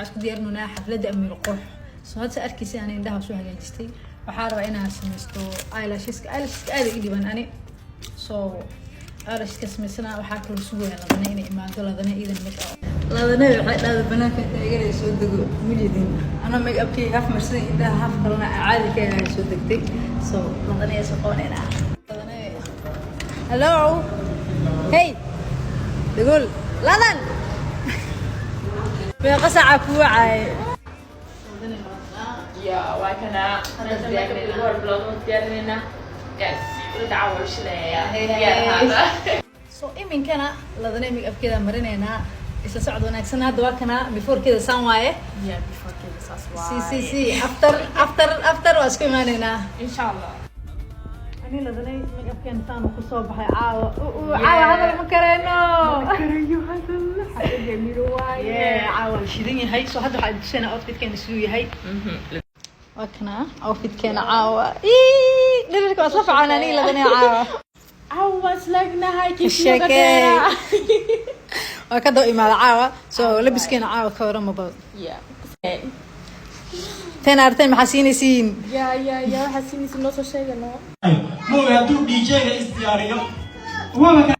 isku diyaarinaynaa xafladda Amiir Qurux soo hadda arkaysi aan indhaha soo hagaajistay waxaan rabaa inaan sameysto eyelashes aad u dhiban ani soo eyelashes sameysana waxaa kala sugayaan ladana inay imaado ladana iidan meesha ladana waxay dhaada banaanka taageeray soo dago milidin ana make up kii half marsan indhaha half kalena caadi ka yahay soo degtay soo ladana ay soo qoonayna ladana hello hey dagol ladan بقصع كوعي. يا وكنا أنا زيادة الور بلون ديالنا جالس ندعور شليا هذا. So إمين كنا لذنا ميك أب كذا مرينا إسلا سعد وناكسنا دواكنا before كذا سامواي. Yeah before كذا ساسواي. سي after واسكو مانينا. إن شاء الله. أنا لذنا ميك أب كنا تانو كصوب هاي عاوة هذا المكرنو. مكرنو هذا حاجة جميلة وايد. عاوة شدني هاي سو هذا حد سنة outfit كان يسوي هاي. وكنا outfit كان عاوة. ليش كم أصلا فعلاني لذنا عاوة. عاوة سلقنا هاي كيف الشكل. وكذا إمال عاوة سو لبس كان عاوة كورم مباد. Yeah. تين أرتين محسيني سين. يا حسيني سين نص الشيء أنا. مو يعطوك دي جي استيارية. وكان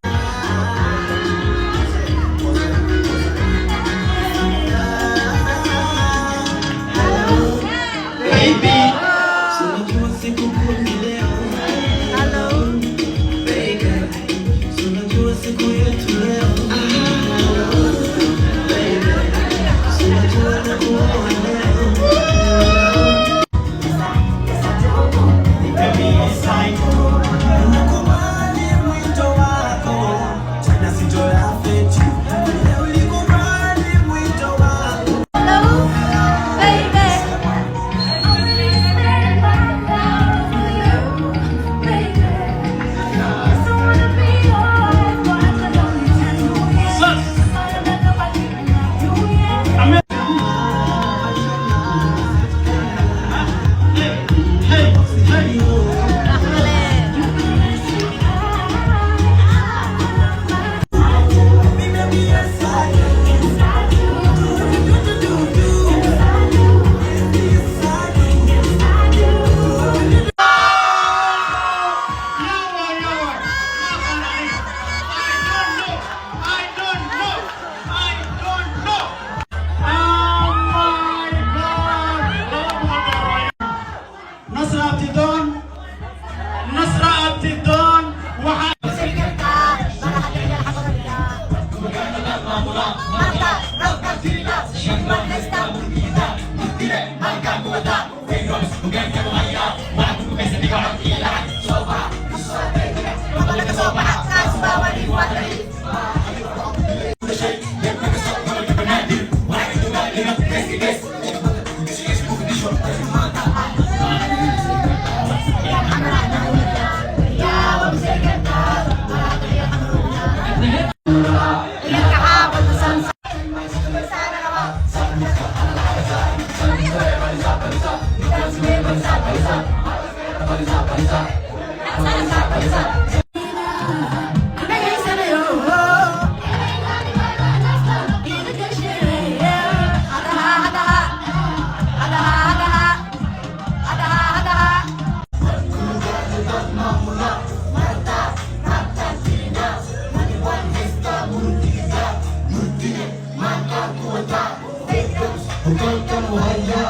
مهيأ